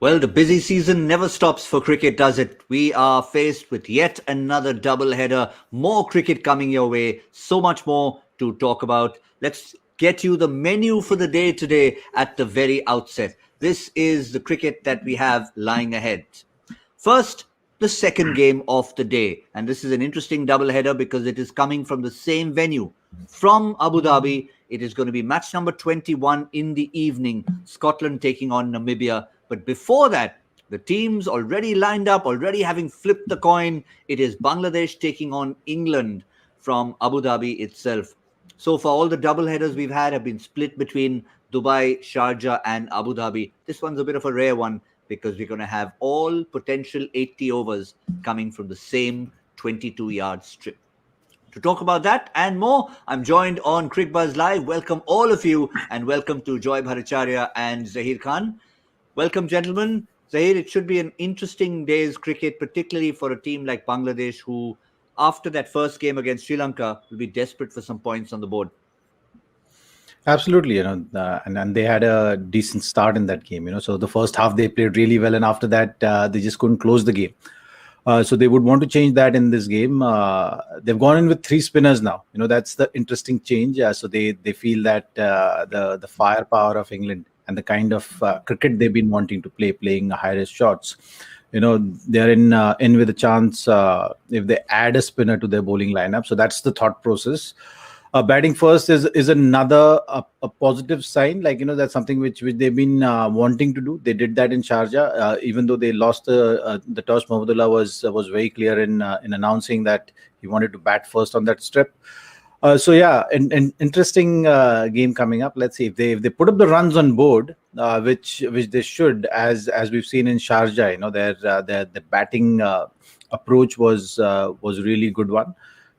Well, the busy season never stops for cricket, does it? We are faced with yet another double header. More cricket coming your way. So much more to talk about. Let's get you the menu for the day today at the very outset. This is the cricket that we have lying ahead. First, the second game of the day. And this is an interesting doubleheader because it is coming from the same venue. From Abu Dhabi, it is going to be match number 21 in the evening. Scotland taking on Namibia. But before that, the teams already lined up, already having flipped the coin. It is Bangladesh taking on England from Abu Dhabi itself. So far, all the double headers we've had have been split between Dubai, Sharjah, and Abu Dhabi. This one's a bit of a rare one because we're going to have all potential 80 overs coming from the same 22-yard strip. To talk about that and more, I'm joined on Cricbuzz Live. Welcome all of you, and welcome to Joy Bhattacharjya and Zaheer Khan. Welcome, gentlemen. Zaheer, it should be an interesting day's cricket, particularly for a team like Bangladesh, who, after that first game against Sri Lanka, will be desperate for some points on the board. Absolutely, and they had a decent start in that game, So the first half they played really well, and after that they just couldn't close the game. So they would want to change that in this game. They've gone in with 3 spinners now. That's the interesting change. So they feel that the firepower of England and the kind of cricket they've been wanting to play, playing high risk shots. They're in with a chance if they add a spinner to their bowling lineup. So that's the thought process. Batting first is another a positive sign. That's something which they've been wanting to do. They did that in Sharjah, even though they lost the toss. Mahmudullah was very clear in announcing that he wanted to bat first on that strip. So yeah, an interesting game coming up. Let's see if they put up the runs on board, which they should, as we've seen in Sharjah. Their batting approach was really good one.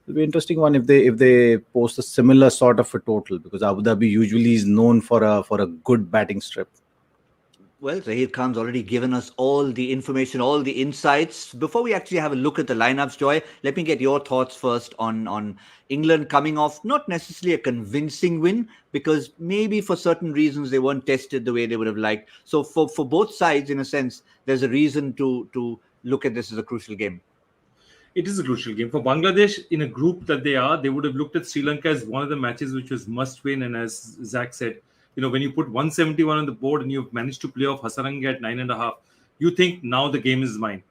It'll be an interesting one if they post a similar sort of a total, because Abu Dhabi usually is known for a good batting strip. Well, Zaheer Khan's already given us all the information, all the insights. Before we actually have a look at the lineups, Joy, let me get your thoughts first on England coming off not necessarily a convincing win, because maybe for certain reasons they weren't tested the way they would have liked. So for both sides, in a sense, there's a reason to look at this as a crucial game. It is a crucial game. For Bangladesh, in a group that they would have looked at Sri Lanka as one of the matches which was must win. And as Zach said, when you put 171 on the board and you've managed to play off Hasaranga at 9.5, you think now the game is mine.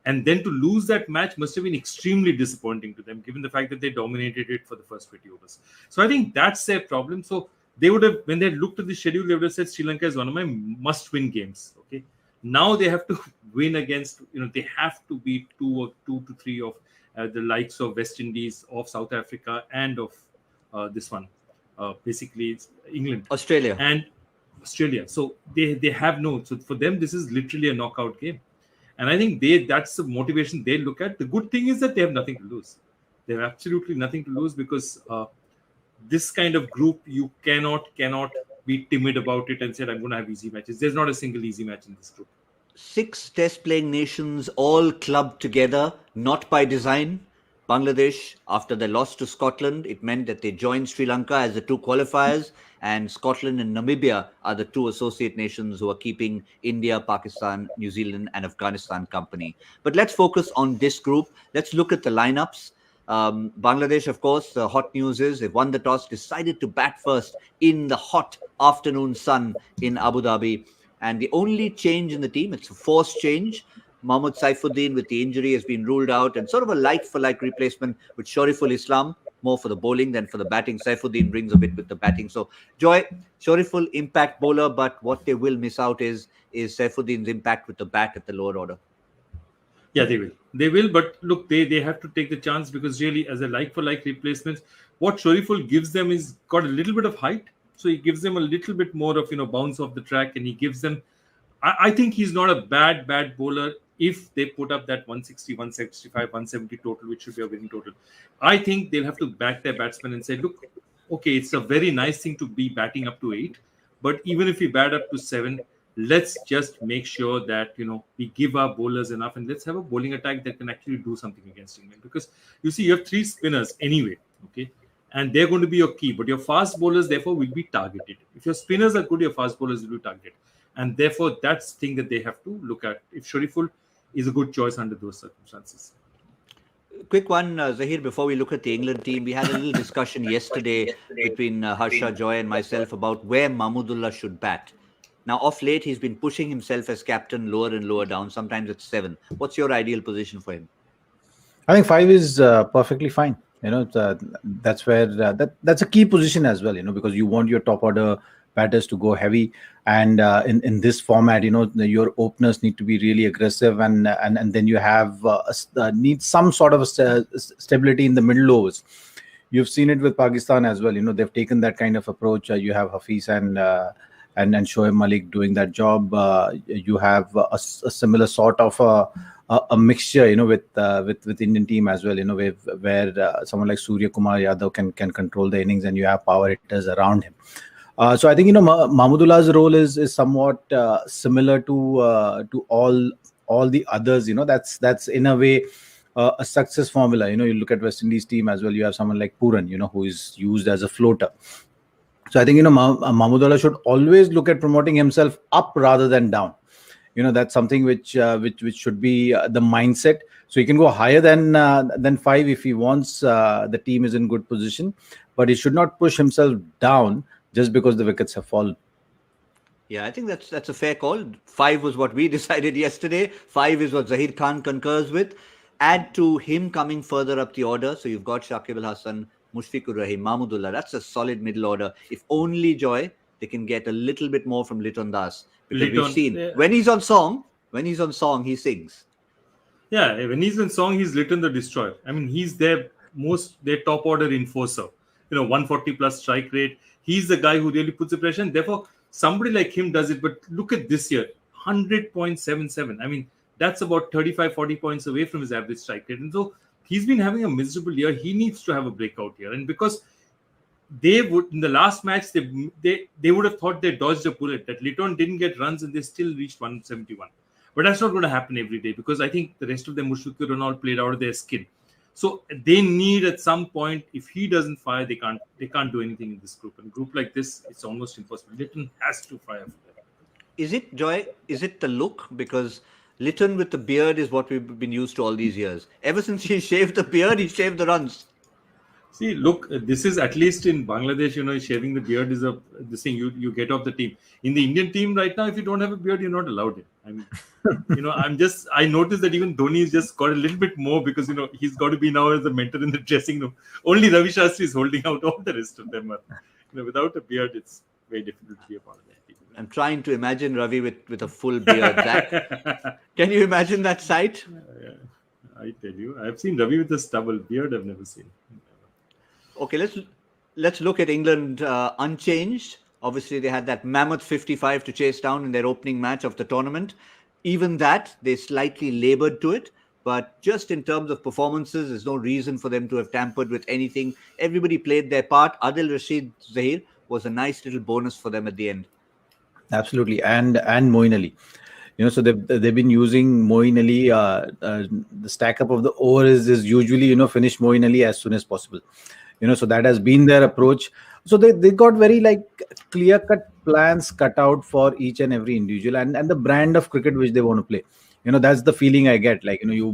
And then to lose that match must have been extremely disappointing to them, given the fact that they dominated it for the first 20 overs. So I think that's their problem. So they would have, when they looked at the schedule, they would have said Sri Lanka is one of my must-win games. Okay. Now they have to win against, they have to beat 2 to 3 of the likes of West Indies, of South Africa, and of this one, basically it's England, Australia. So they have no. So for them, this is literally a knockout game, and I think that's the motivation they look at. The good thing is that they have nothing to lose. They have absolutely nothing to lose, because this kind of group, you cannot be timid about it and say, I'm going to have easy matches. There's not a single easy match in this group. 6 test-playing nations all clubbed together, not by design. Bangladesh, after their loss to Scotland, it meant that they joined Sri Lanka as the 2 qualifiers, and Scotland and Namibia are the 2 associate nations who are keeping India, Pakistan, New Zealand, and Afghanistan company. But let's focus on this group. Let's look at the lineups. Bangladesh, of course, the hot news is they've won the toss, decided to bat first in the hot afternoon sun in Abu Dhabi. And the only change in the team, it's a forced change. Mohammad Saifuddin with the injury has been ruled out, and sort of a like-for-like replacement with Shoriful Islam, more for the bowling than for the batting. Saifuddin brings a bit with the batting. So, Joy, Shoriful impact bowler, but what they will miss out is Saifuddin's impact with the bat at the lower order. Yeah, they will. They will, but look, they have to take the chance, because really, as a like-for-like replacement, what Shoriful gives them is got a little bit of height. So he gives them a little bit more of, bounce off the track, and he gives them, I think he's not a bad bowler if they put up that 160, 165, 170 total, which should be a winning total. I think they'll have to back their batsmen and say, look, okay, it's a very nice thing to be batting up to 8, but even if we bat up to 7, let's just make sure that, we give our bowlers enough, and let's have a bowling attack that can actually do something against England. Because you see, you have 3 spinners anyway, okay? And they're going to be your key. But your fast bowlers, therefore, will be targeted. If your spinners are good, your fast bowlers will be targeted. And therefore, that's the thing that they have to look at. If Shariful is a good choice under those circumstances. Quick one, Zaheer, before we look at the England team, we had a little discussion yesterday between Harsha, Joy and myself about where Mahmudullah should bat. Now, off late, he's been pushing himself as captain lower and lower down. Sometimes it's 7. What's your ideal position for him? I think 5 is perfectly fine. That's where that's a key position as well. Because you want your top order batters to go heavy, and in this format, your openers need to be really aggressive, and then you have need some sort of stability in the middle overs. You've seen it with Pakistan as well. They've taken that kind of approach. You have Hafiz and Shoaib Malik doing that job. You have a similar sort of a mixture, with Indian team as well. Where someone like Surya Kumar Yadav can control the innings, and you have power hitters around him. So I think Mahmudullah's role is somewhat similar to all the others. That's in a way a success formula. You look at West Indies team as well. You have someone like Puran, who is used as a floater. So I think Mahmudullah should always look at promoting himself up rather than down. That's something which should be the mindset. So he can go higher than 5 if he wants. The team is in good position, but he should not push himself down just because the wickets have fallen. Yeah, I think that's a fair call. 5 was what we decided yesterday. 5 is what Zaheer Khan concurs with. Add to him coming further up the order. So you've got Shakib Al Hasan, Mushfiqur Rahim, Mahmudullah. That's a solid middle order. If only Joy, they can get a little bit more from Liton Das. Because we've seen when he's on song, he sings. Yeah, when he's on song, he's Liton the Destroyer. I mean, he's their top order enforcer. 140 plus strike rate. He's the guy who really puts the pressure. And therefore, somebody like him does it. But look at this year, 100.77. I mean, that's about 35, 40 points away from his average strike rate. And so he's been having a miserable year. He needs to have a breakout year. And because they would, in the last match, they would have thought they dodged a bullet, that Liton didn't get runs and they still reached 171. But that's not going to happen every day, because I think the rest of them, Mushfiqur and all, played out of their skin. So they need, at some point, if he doesn't fire, they can't do anything in this group. And a group like this, it's almost impossible. Liton has to fire for them. Is it, Joy? Is it the look? Because Liton with the beard is what we've been used to all these years. Ever since he shaved the beard, he shaved the runs. See, look, this is, at least in Bangladesh, shaving the beard is this thing you get off the team. In the Indian team right now, if you don't have a beard, you're not allowed in. I mean, I noticed that even Dhoni's just got a little bit more, because, he's got to be now as a mentor in the dressing room. Only Ravi Shastri is holding out. All the rest of them are, without a beard, it's very difficult to be a part of that team. I'm trying to imagine Ravi with a full beard. Can you imagine that sight? Yeah, I tell you, I've seen Ravi with a stubble. Beard I've never seen. Okay, let's look at England unchanged. Obviously, they had that mammoth 55 to chase down in their opening match of the tournament. Even that, they slightly laboured to it. But just in terms of performances, there's no reason for them to have tampered with anything. Everybody played their part. Adil Rashid, Zaheer, was a nice little bonus for them at the end. Absolutely, and Moeen Ali. So they've been using Moeen Ali. The stack up of the over is usually finish Moeen Ali as soon as possible. So that has been their approach. So they got very clear-cut plans cut out for each and every individual, and the brand of cricket which they want to play. That's the feeling I get. You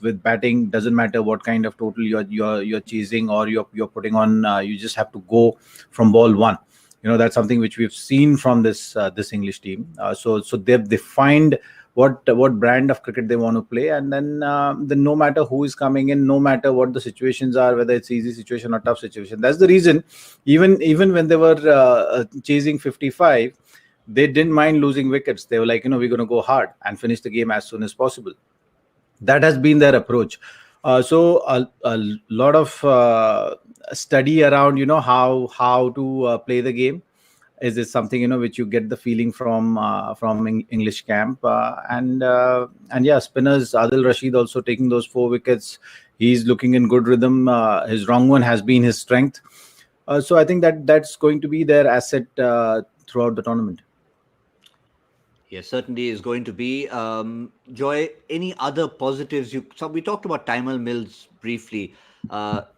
with batting, doesn't matter what kind of total you're chasing or you're putting on. You just have to go from ball one. That's something which we've seen from this English team. So they've defined what brand of cricket they want to play, and then no matter who is coming in, no matter what the situations are, whether it's easy situation or tough situation. That's the reason even when they were chasing 55, they didn't mind losing wickets. They were like, we're going to go hard and finish the game as soon as possible. That has been their approach. So a lot of study around how to play the game. Is this something which you get the feeling from English camp, and yeah, spinners, Adil Rashid also taking those 4 wickets. He's looking in good rhythm. His wrong one has been his strength. So I think that's going to be their asset throughout the tournament. Yes, certainly is going to be. Joy, any other positives? So we talked about Taimal Mills briefly.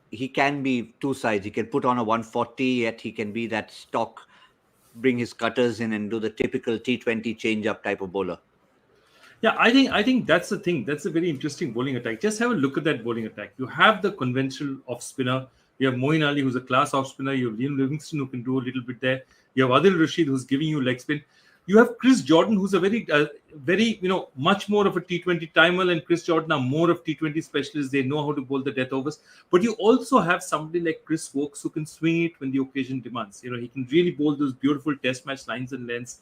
He can be two sides. He can put on a 140, yet he can be that stock bring his cutters in and do the typical T20 change-up type of bowler. Yeah, I think that's the thing. That's a very interesting bowling attack. Just have a look at that bowling attack. You have the conventional off spinner. You have Moeen Ali, who's a class off spinner. You have Liam Livingston, who can do a little bit there. You have Adil Rashid, who's giving you leg spin. You have Chris Jordan, who's a very, much more of a T20 timer, and Chris Jordan are more of T20 specialists. They know how to bowl the death overs. But you also have somebody like Chris Wokes who can swing it when the occasion demands. He can really bowl those beautiful test match lines and lengths,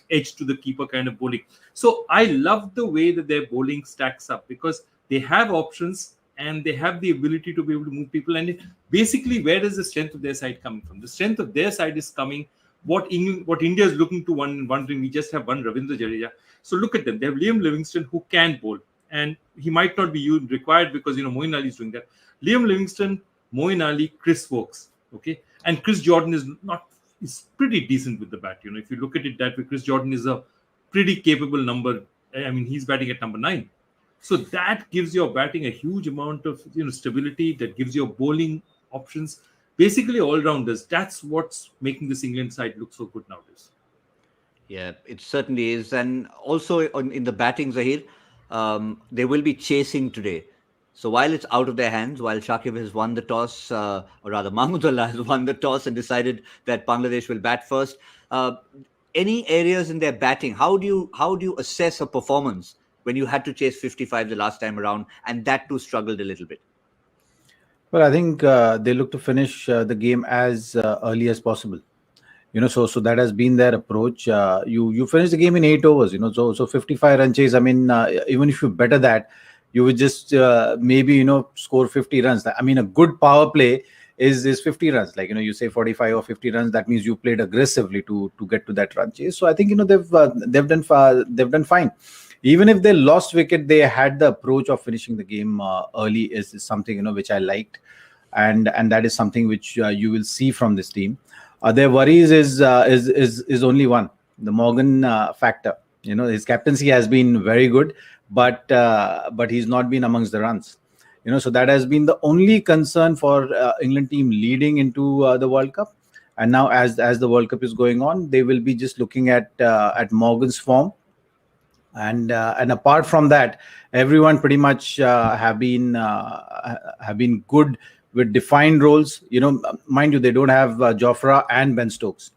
edge to the keeper kind of bowling. So I love the way that their bowling stacks up, because they have options and they have the ability to be able to move people. And basically, where does the strength of their side coming from? The strength of their side is coming what India is looking to wondering. We just have one Ravindra Jadeja. So look at them. They have Liam Livingston, who can bowl, and he might not be required because Moeen Ali is doing that. Liam Livingston, Moeen Ali, Chris Wokes, okay, and Chris Jordan is pretty decent with the bat. If you look at it that way, Chris Jordan is a pretty capable number. I mean, he's batting at number 9. So that gives your batting a huge amount of stability. That gives your bowling options. Basically, all-rounders. That's what's making this England side look so good nowadays. Yeah, it certainly is. And also in the batting, Zaheer, they will be chasing today. So while it's out of their hands, while Shakib has won the toss, or rather Mahmudullah has won the toss and decided that Bangladesh will bat first, any areas in their batting, how do you assess a performance when you had to chase 55 the last time around, and that too struggled a little bit? Well, I think they look to finish the game as early as possible. So that has been their approach. You finish the game in 8 overs. So 55 run chase. I mean, even if you better that, you would just maybe score 50 runs. I mean, a good power play is 50 runs. Like you say 45 or 50 runs. That means you played aggressively to get to that run chase. So I think they've done fine. Even if they lost wicket, they had the approach of finishing the game early is something which I liked, and that is something which you will see from this team. Their worries is only one: the Morgan factor. His captaincy has been very good, but he's not been amongst the runs. So that has been the only concern for England team leading into the World Cup. And now, as the World Cup is going on, they will be just looking at Morgan's form. And apart from that, everyone pretty much have been good with defined roles. Mind you, they don't have Jofra and Ben Stokes.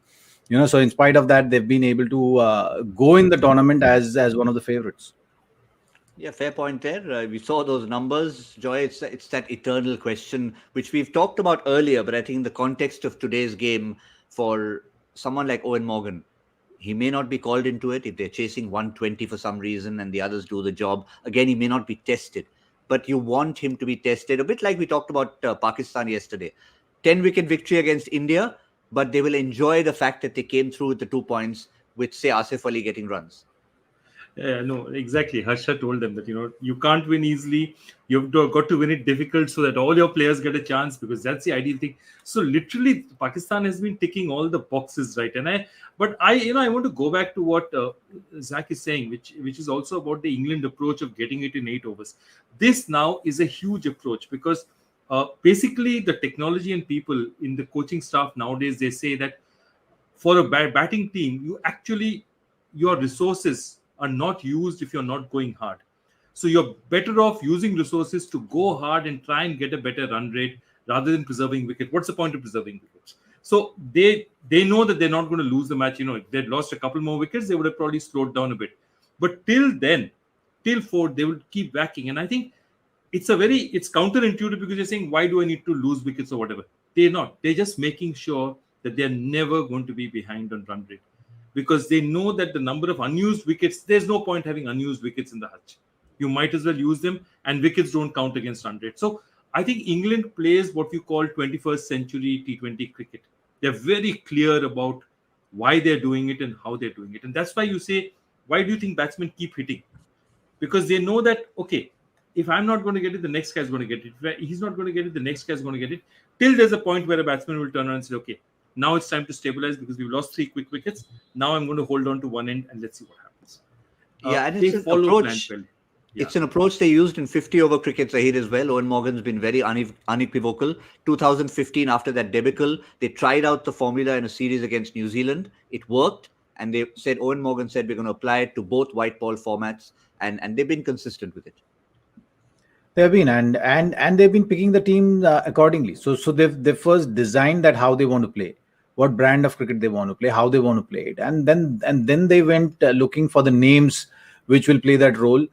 So in spite of that, they've been able to go in the tournament as one of the favorites. Yeah, fair point there. We saw those numbers, Joy. It's that eternal question which we've talked about earlier, but I think in the context of today's game, for someone like Owen Morgan, he may not be called into it if they're chasing 120 for some reason and the others do the job. Again, he may not be tested, but you want him to be tested, a bit like we talked about Pakistan yesterday. 10-wicket victory against India, but they will enjoy the fact that they came through with the 2 points with, say, Asif Ali getting runs. No, exactly. Harsha told them that, you can't win easily. You've got to win it difficult so that all your players get a chance, because that's the ideal thing. So literally, Pakistan has been ticking all the boxes, right? And I want to go back to what Zach is saying, which is also about the England approach of getting it in 8 overs. This now is a huge approach, because basically the technology and people in the coaching staff nowadays, they say that for a batting team, your resources are not used if you're not going hard. So you're better off using resources to go hard and try and get a better run rate rather than preserving wicket. What's the point of preserving wickets? So they know that they're not going to lose the match. If they'd lost a couple more wickets, they would have probably slowed down a bit. But till then, till 4, they will keep whacking. And I think it's counterintuitive, because you're saying, why do I need to lose wickets or whatever? They're not. They're just making sure that they're never going to be behind on run rate, because they know that the number of unused wickets, there's no point having unused wickets in the Hutch. You might as well use them, and wickets don't count against run rate. So I think England plays what you call 21st century T20 cricket. They're very clear about why they're doing it and how they're doing it. And that's why you say, why do you think batsmen keep hitting? Because they know that, okay, if I'm not going to get it, the next guy's going to get it. If he's not going to get it, the next guy's going to get it. Till there's a point where a batsman will turn around and say, okay, now it's time to stabilize, because we've lost 3 quick wickets. Now I'm going to hold on to one end and let's see what happens. Yeah, and they it's an follow approach. plan well. It's an approach they used in 50 over cricket, Zaheer, as well. Owen Morgan's been very unequivocal. 2015, after that debacle, they tried out the formula in a series against New Zealand. It worked, and Owen Morgan said, we're going to apply it to both white ball formats, and they've been consistent with it. They have been, and they've been picking the team accordingly. So they've first designed that how they want to play, what brand of cricket they want to play, how they want to play it, and then they went looking for the names which will play that role.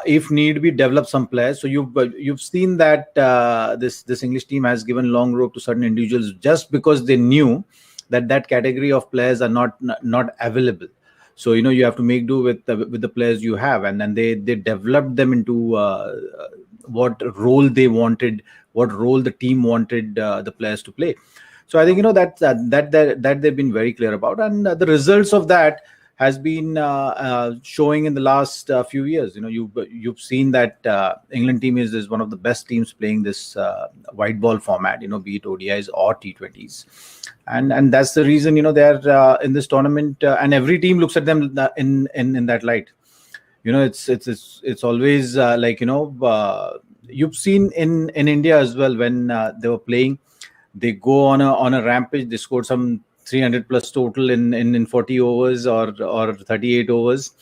If need be, develop some players. So you've seen that this English team has given long rope to certain individuals just because they knew that category of players are not available. So you have to make do with the players you have, and then they developed them into what role they wanted, what role the team wanted the players to play. So I think that they've been very clear about, and the results of that has been showing in the last few years. You've seen that England team is one of the best teams playing this white ball format. Be it ODIs or T20s, and that's the reason they're in this tournament, and every team looks at them in that light. It's always you've seen in India as well when they were playing. They go on a rampage. They scored some 300 plus total in 40 overs or 38 overs.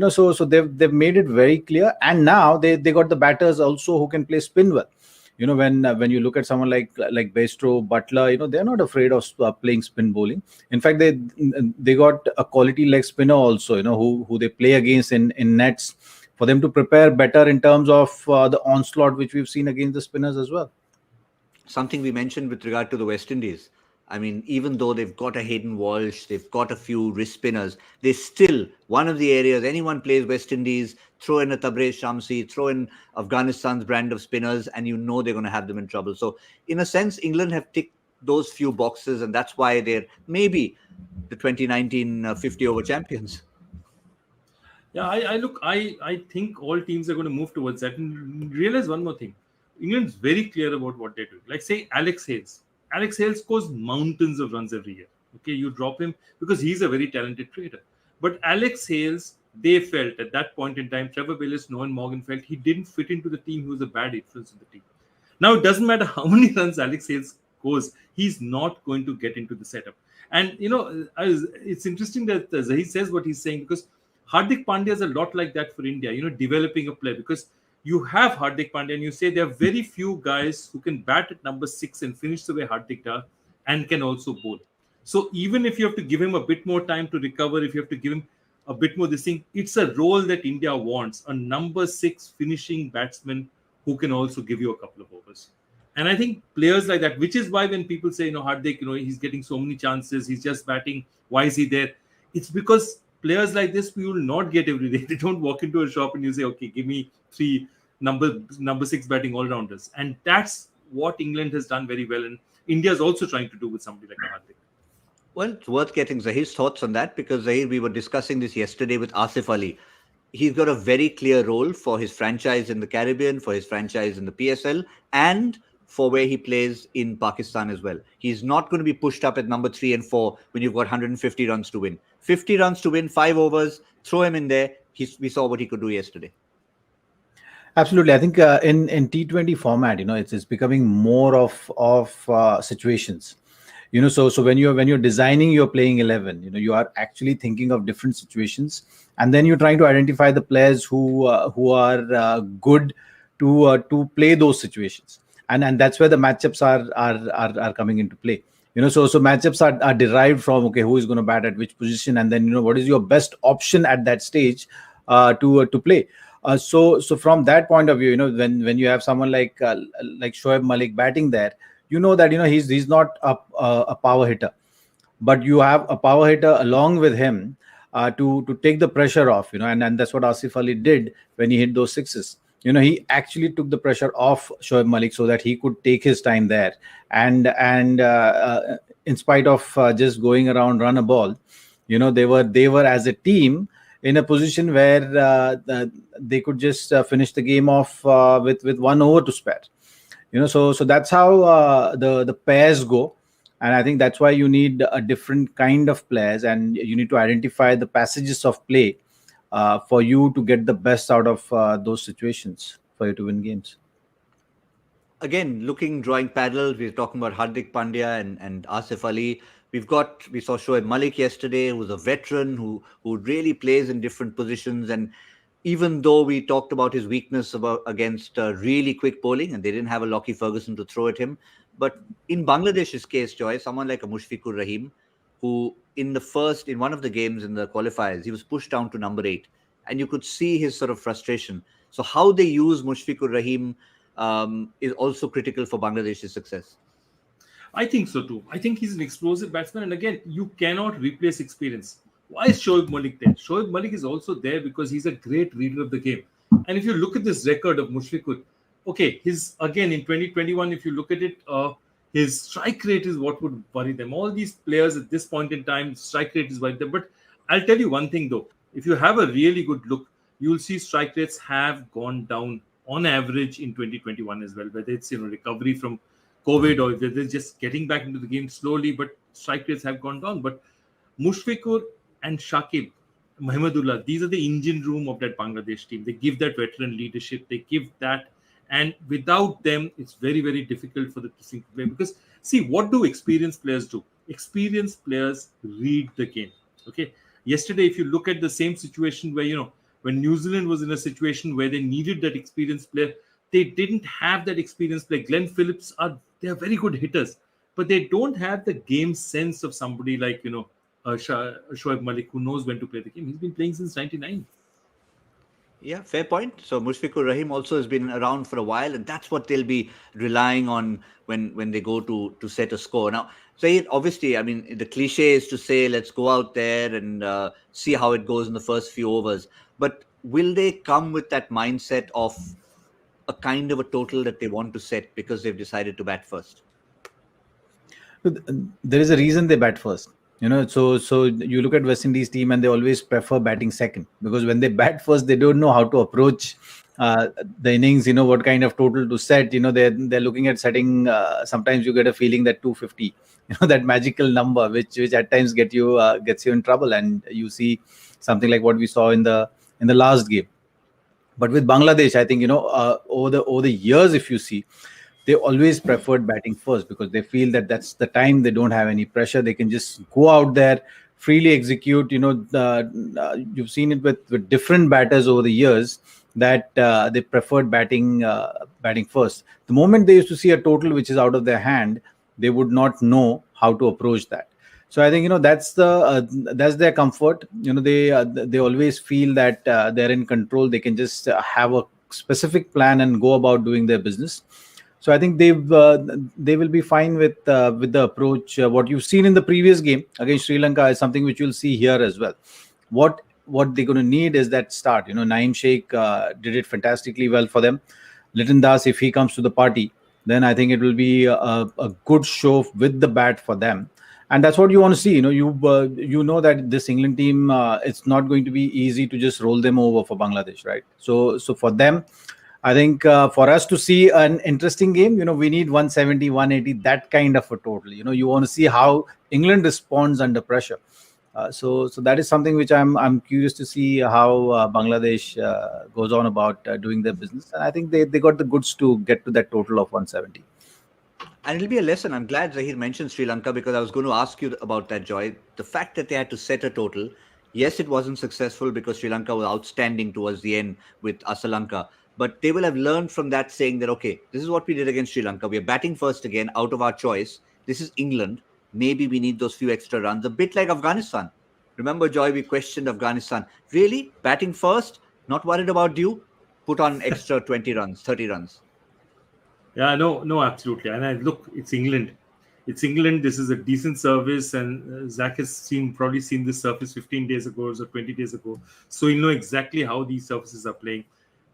So they've made it very clear. And now they got the batters also who can play spin well. When you look at someone like Bairstow, Butler, they're not afraid of playing spin bowling. In fact, they got a quality leg spinner also, who they play against in nets for them to prepare better in terms of the onslaught which we've seen against the spinners as well. Something we mentioned with regard to the West Indies. I mean, even though they've got a Hayden Walsh, they've got a few wrist spinners, they still, one of the areas, anyone plays West Indies, throw in a Tabraiz Shamsi, throw in Afghanistan's brand of spinners, and they're going to have them in trouble. So, in a sense, England have ticked those few boxes, and that's why they're maybe the 2019 50 over champions. Yeah, I think all teams are going to move towards that. And realize one more thing. England's very clear about what they're doing. Like, say, Alex Hales. Alex Hales scores mountains of runs every year. Okay, you drop him because he's a very talented cricketer. But Alex Hales, they felt at that point in time, Trevor Bayliss, Owen Morgan felt he didn't fit into the team. He was a bad influence in the team. Now, it doesn't matter how many runs Alex Hales scores, he's not going to get into the setup. And, it's interesting that Zaheer says what he's saying, because Hardik Pandya is a lot like that for India, developing a player, because you have Hardik Pandya and you say there are very few guys who can bat at number 6 and finish the way Hardik does and can also bowl. So even if you have to give him a bit more time to recover, if you have to give him a bit more this thing, it's a role that India wants, a number 6 finishing batsman who can also give you a couple of overs. And I think players like that, which is why when people say, Hardik, he's getting so many chances, he's just batting, why is he there? It's because players like this we will not get every day. They don't walk into a shop and you say, okay, give me 3 number 6 batting all-rounders. And that's what England has done very well. And India is also trying to do with somebody like Hardik. Well, it's worth getting Zahir's thoughts on that, because Zaheer, we were discussing this yesterday with Asif Ali. He's got a very clear role for his franchise in the Caribbean, for his franchise in the PSL, and for where he plays in Pakistan as well. He's not going to be pushed up at number 3 and 4 when you've got 150 runs to win. 50 runs to win, 5 overs, throw him in there. We saw what he could do yesterday. Absolutely. I think in T20 format, it's becoming more of situations. So when you're designing your playing 11, you are actually thinking of different situations, and then you're trying to identify the players who are good to play those situations, and that's where the matchups are coming into play. So matchups are derived from, okay, who is going to bat at which position, and then what is your best option at that stage to play. So from that point of view, when you have someone like Shoaib Malik batting there, that he's not a power hitter, but you have a power hitter along with him to take the pressure off, and that's what Asif Ali did when he hit those sixes. He actually took the pressure off Shoaib Malik so that he could take his time there, and in spite of just going around run a ball, they were as a team in a position where they could just finish the game off with 1 over to spare. So that's how the pairs go, and I think that's why you need a different kind of players, and you need to identify the passages of play for you to get the best out of those situations for you to win games. Again, drawing parallels, we're talking about Hardik Pandya and Asif Ali. We saw Shoaib Malik yesterday, who's a veteran who really plays in different positions. And even though we talked about his weakness against really quick bowling, and they didn't have a Lockie Ferguson to throw at him, but in Bangladesh's case, Joy, someone like a Mushfiqur Rahim, who in one of the games in the qualifiers, he was pushed down to number 8, and you could see his sort of frustration. So how they use Mushfiqur Rahim is also critical for Bangladesh's success. I think so too. I think he's an explosive batsman, and again, you cannot replace experience. Why is Shoaib Malik there? Shoaib Malik is also there because he's a great reader of the game. And if you look at this record of Mushfiqur, okay, again in 2021, if you look at it, his strike rate is what would worry them. All these players at this point in time, strike rate is worrying them. But I'll tell you one thing though: if you have a really good look, you'll see strike rates have gone down on average in 2021 as well. Whether it's recovery from COVID or whether they're just getting back into the game slowly, but strike rates have gone down. But Mushfiqur and Shakib, Mahmudullah, these are the engine room of that Bangladesh team. They give that veteran leadership. They give that. And without them, it's very, very difficult for the team to play. Because, see, what do experienced players do? Experienced players read the game. Okay. Yesterday, if you look at the same situation where, when New Zealand was in a situation where they needed that experienced player, they didn't have that experienced player. Glenn Phillips, they're very good hitters, but they don't have the game sense of somebody like, Shoaib Malik, who knows when to play the game. He's been playing since 99. Yeah, fair point. So Mushfiqur Rahim also has been around for a while, and that's what they'll be relying on when they go to set a score. Now, Zaheer, obviously, I mean, the cliche is to say, let's go out there and see how it goes in the first few overs. But will they come with that mindset of a kind of a total that they want to set because they've decided to bat first? There is a reason they bat first. So you look at West Indies team and they always prefer batting second, because when they bat first, they don't know how to approach the innings, what kind of total to set. They're looking at setting, sometimes you get a feeling that 250, that magical number, which at times gets you in trouble. And you see something like what we saw in the last game. But with Bangladesh, I think, over the years, if you see, they always preferred batting first, because they feel that that's the time they don't have any pressure. They can just go out there, freely execute. You've seen it with different batters over the years that they preferred batting first. The moment they used to see a total which is out of their hand, they would not know how to approach that. So I think that's their comfort. They always feel that they're in control. They can just have a specific plan and go about doing their business. So I think they will be fine with the approach. What you've seen in the previous game against Sri Lanka is something which you'll see here as well. What they're going to need is that start. Naeem Sheikh did it fantastically well for them. Liton Das, if he comes to the party, then I think it will be a good show with the bat for them. And that's what you want to see. You know that this England team, it's not going to be easy to just roll them over for Bangladesh, right? So for them, I think for us to see an interesting game, we need 170, 180, that kind of a total. You want to see how England responds under pressure. So that is something which I'm curious to see how Bangladesh goes on about doing their business. And I think they got the goods to get to that total of 170. And it'll be a lesson. I'm glad Zaheer mentioned Sri Lanka, because I was going to ask you about that, Joy. The fact that they had to set a total, yes, it wasn't successful because Sri Lanka was outstanding towards the end with Asalanka. But they will have learned from that, saying that, okay, this is what we did against Sri Lanka. We are batting first again, out of our choice. This is England. Maybe we need those few extra runs, a bit like Afghanistan. Remember, Joy, we questioned Afghanistan. Really? Batting first? Not worried about you? Put on extra 20 runs, 30 runs. Yeah, no, absolutely. And look, it's England. It's England. This is a decent service, and Zach has probably seen this surface 15 days ago or 20 days ago. So he'll know exactly how these surfaces are playing.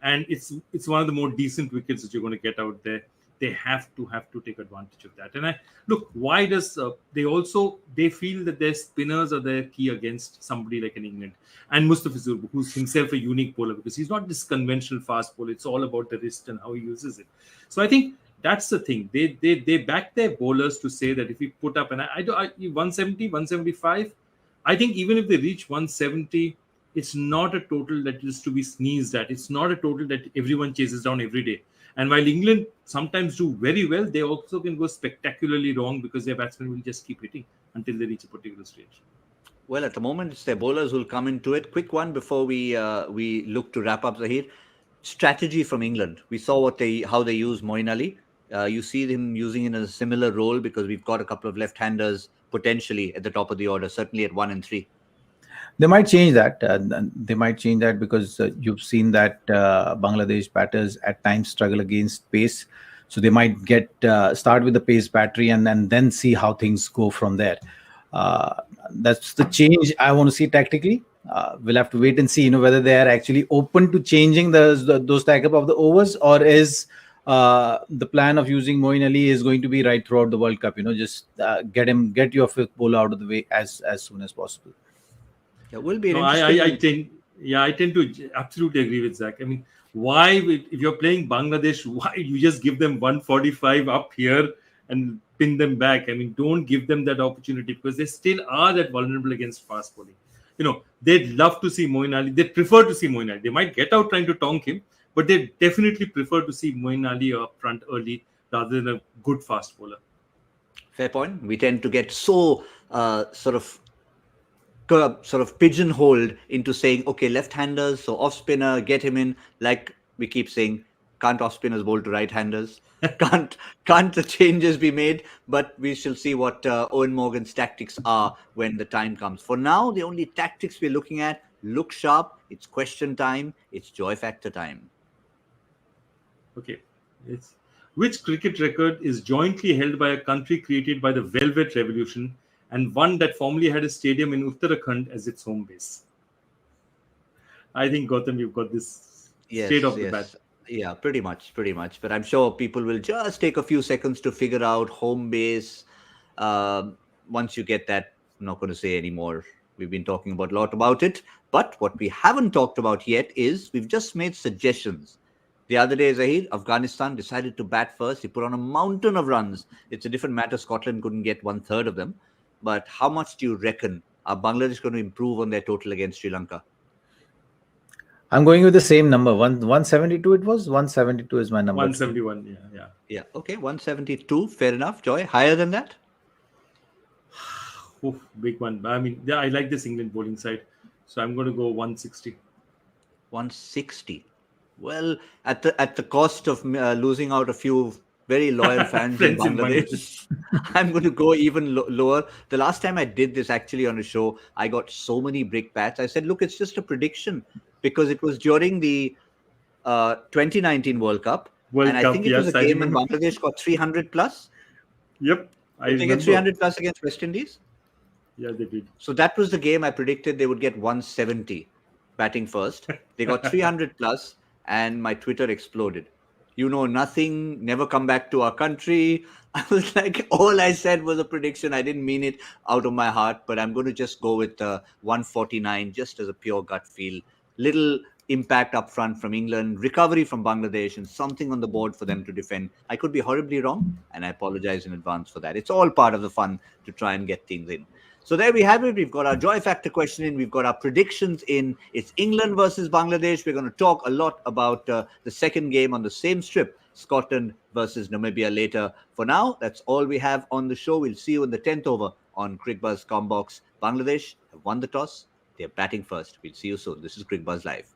And it's one of the more decent wickets that you're going to get out there. They have to take advantage of that. And why does they feel that their spinners are their key against somebody like in England, and Mustafizur, who's himself a unique bowler, because he's not this conventional fast bowler. It's all about the wrist and how he uses it. So I think that's the thing. They back their bowlers to say that if we put up, and 170, 175, I think even if they reach 170, It's not a total that is to be sneezed at. It's not a total that everyone chases down every day. And while England sometimes do very well, they also can go spectacularly wrong because their batsmen will just keep hitting until they reach a particular stage. Well, at the moment, it's their bowlers who'll come into it. Quick one before we look to wrap up, Zaheer. Strategy from England. We saw how they use Moeen Ali. You see him using in a similar role because we've got a couple of left-handers potentially at the top of the order, certainly at 1 and 3. They might change that. They might change that because you've seen that Bangladesh batters at times struggle against pace. So they might start with the pace battery and then see how things go from there. That's the change I want to see tactically. We'll have to wait and see, whether they are actually open to changing those stack up of the overs, or is the plan of using Moeen Ali is going to be right throughout the World Cup. Just get your fifth bowler out of the way as soon as possible. It will be an No, interesting. I tend to absolutely agree with Zach. I mean, why, if you're playing Bangladesh, why you just give them 145 up here and pin them back? I mean, don't give them that opportunity because they still are that vulnerable against fast bowling. They'd love to see Moeen Ali. They'd prefer to see Moeen Ali. They might get out trying to tonk him, but they definitely prefer to see Moeen Ali up front early rather than a good fast bowler. Fair point. We tend to get so sort of pigeonholed into saying, okay, left-handers, so off-spinner, get him in. Like we keep saying, can't off-spinners bowl to right-handers? Can't the changes be made? But we shall see what Owen Morgan's tactics are when the time comes. For now, the only tactics we're looking at, look sharp. It's question time. It's joy factor time. Okay. Which cricket record is jointly held by a country created by the Velvet Revolution and one that formerly had a stadium in Uttarakhand as its home base? I think, Gautam, you've got this straight off the bat. Yeah, pretty much. But I'm sure people will just take a few seconds to figure out home base. Once you get that, I'm not going to say anymore. We've been talking a lot about it. But what we haven't talked about yet is we've just made suggestions. The other day, Zaheer, Afghanistan decided to bat first. He put on a mountain of runs. It's a different matter. Scotland couldn't get 1/3 of them. But how much do you reckon are Bangladesh going to improve on their total against Sri Lanka? I'm going with the same number. 172 it was? 172 is my number. 171, yeah. Yeah, okay, 172. Fair enough. Joy, higher than that? Oof, big one. I mean, I like this England bowling side. So I'm going to go 160. 160. Well, at the cost of losing out a few very loyal fans in Bangladesh, I'm going to go even lower. The last time I did this actually on a show, I got so many brickbats. I said, look, it's just a prediction because it was during the 2019 World Cup. I think it was a game when Bangladesh got 300 plus. Yep. Did they get 300 plus against West Indies? Yeah, they did. So that was the game I predicted they would get 170 batting first. They got 300 plus and my Twitter exploded. Nothing, never come back to our country. I was like, all I said was a prediction. I didn't mean it out of my heart, but I'm going to just go with 149 just as a pure gut feel. Little impact up front from England, recovery from Bangladesh, and something on the board for them to defend. I could be horribly wrong, and I apologize in advance for that. It's all part of the fun to try and get things in. So there we have it. We've got our joy factor question in. We've got our predictions in. It's England versus Bangladesh. We're going to talk a lot about the second game on the same strip, Scotland versus Namibia later. For now, that's all we have on the show. We'll see you in the 10th over on Cricbuzz Combox. Bangladesh have won the toss. They're batting first. We'll see you soon. This is Cricbuzz Live.